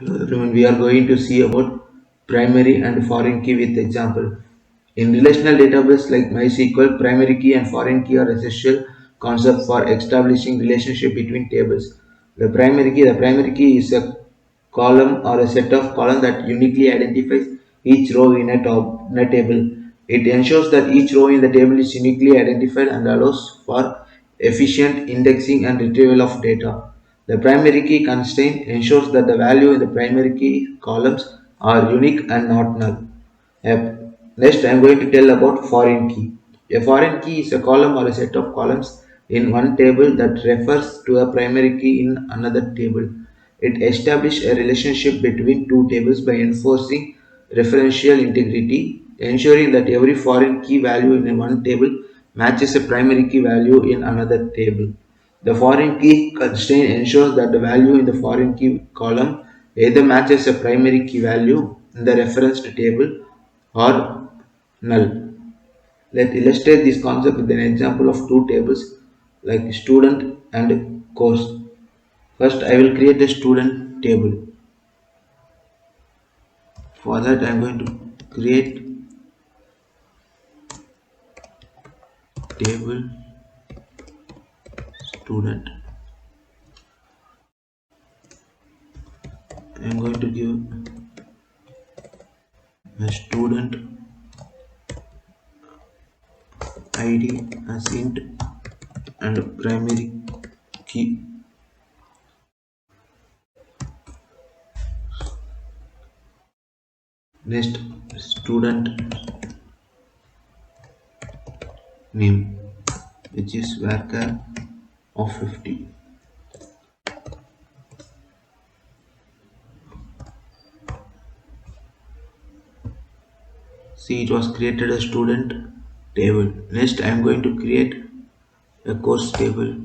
Hello everyone, we are going to see about primary and foreign key with example. In relational database like MySQL, primary key and foreign key are essential concepts for establishing relationship between tables. The primary key is a column or a set of columns that uniquely identifies each row in a table. It ensures that each row in the table is uniquely identified and allows for efficient indexing and retrieval of data. The primary key constraint ensures that the value in the primary key columns are unique and not null. Next, I am going to tell about foreign key. A foreign key is a column or a set of columns in one table that refers to a primary key in another table. It establishes a relationship between two tables by enforcing referential integrity, ensuring that every foreign key value in one table matches a primary key value in another table. The foreign key constraint ensures that the value in the foreign key column either matches a primary key value in the referenced table or null. Let's illustrate this concept with an example of two tables like student and course. First, I will create a student table. For that, I am going to create table student. I am going to give a student ID as int and primary key. Next, student name, which is varchar of 50. See, it was created a student table. Next, I am going to create a course table.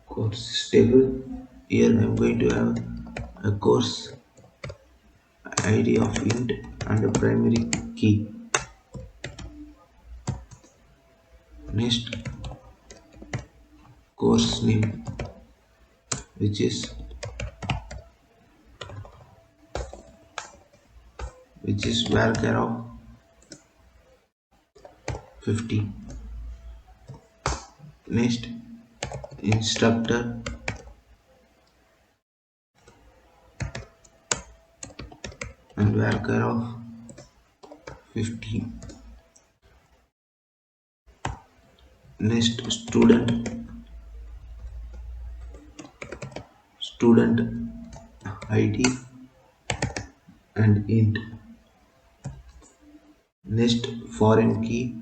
Course table. Here I am going to have a course ID of int and a primary key. Next, course name, which is varchar of 50. Next, instructor and varchar of 50. Next, student ID and int. Next, foreign key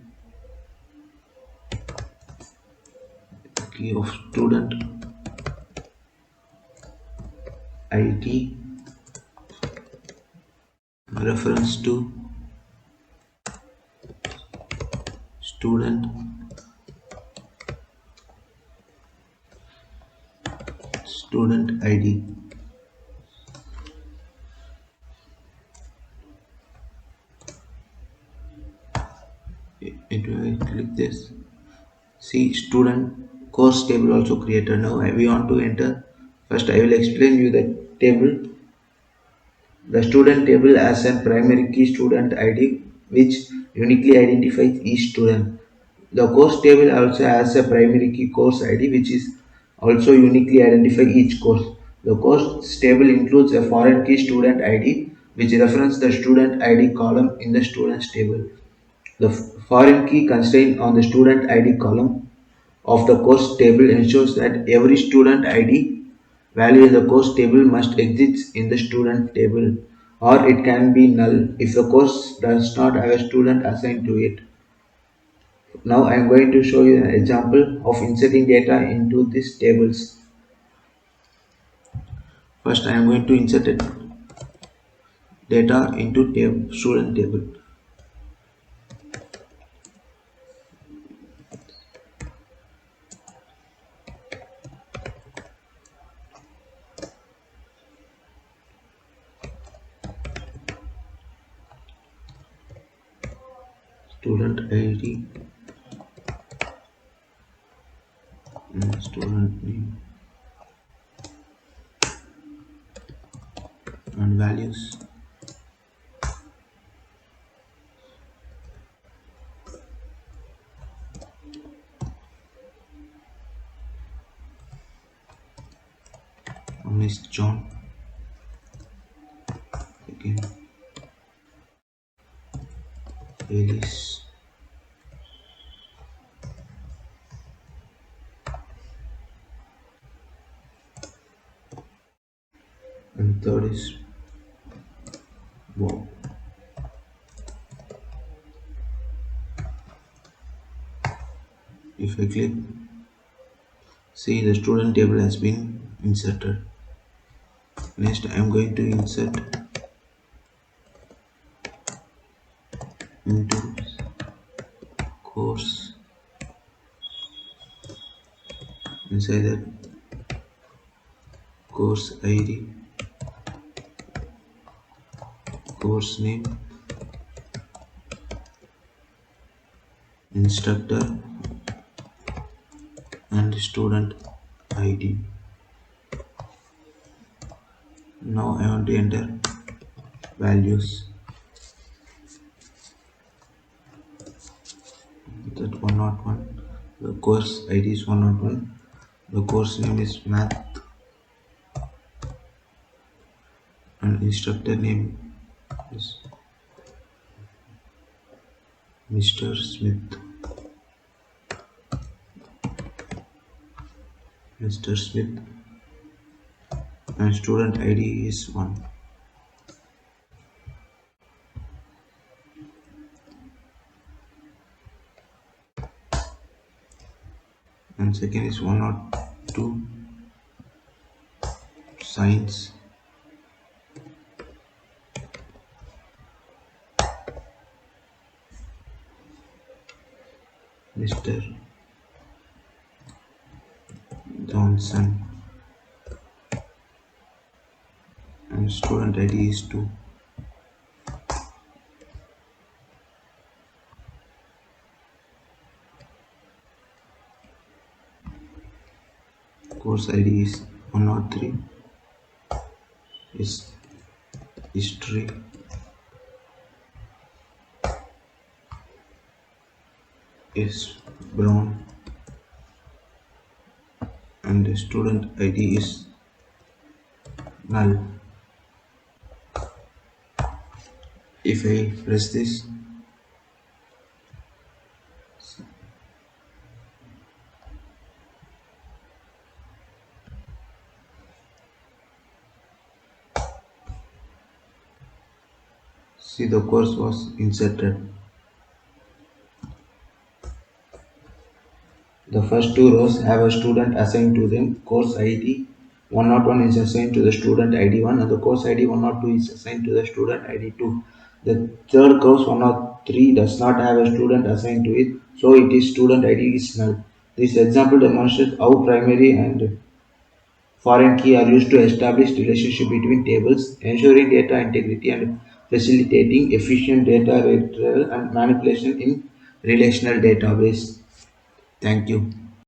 of student ID reference to student ID. It will click this. See, student course table also created. Now we want to enter. First, I will explain you the table. The student table has a primary key student ID which uniquely identifies each student. The course table also has a primary key course ID which is also uniquely identify each course. The course table includes a foreign key student ID which references the student ID column in the students table. The foreign key constraint on the student ID column of the course table ensures that every student ID value in the course table must exist in the student table, or it can be null if the course does not have a student assigned to it. Now I am going to show you an example of inserting data into these tables. First I am going to insert data into student table. Student ID and student name. and values. One is John, second Alice, and third is Bob. If I click, see the student table has been inserted. Next I am going to insert into course. Inside that, course ID, course name, instructor, and student ID. Now I want to enter values. That 101, the course ID is 101, the course name is math, and instructor name is Mr. Smith. Mr. Smith, and student ID is 1. And second is 102, science, Mr. Johnson, and student ID is 2. Course ID is 103, is history, is Brown, and the student ID is null. If I press this, see the course was inserted. The first two rows have a student assigned to them. Course ID 101 is assigned to the student ID 1, and the course ID 102 is assigned to the student ID 2. The third course 103 does not have a student assigned to it, so it is student ID is null. This example demonstrates how primary and foreign key are used to establish relationship between tables, ensuring data integrity and facilitating efficient data retrieval and manipulation in relational database. Thank you.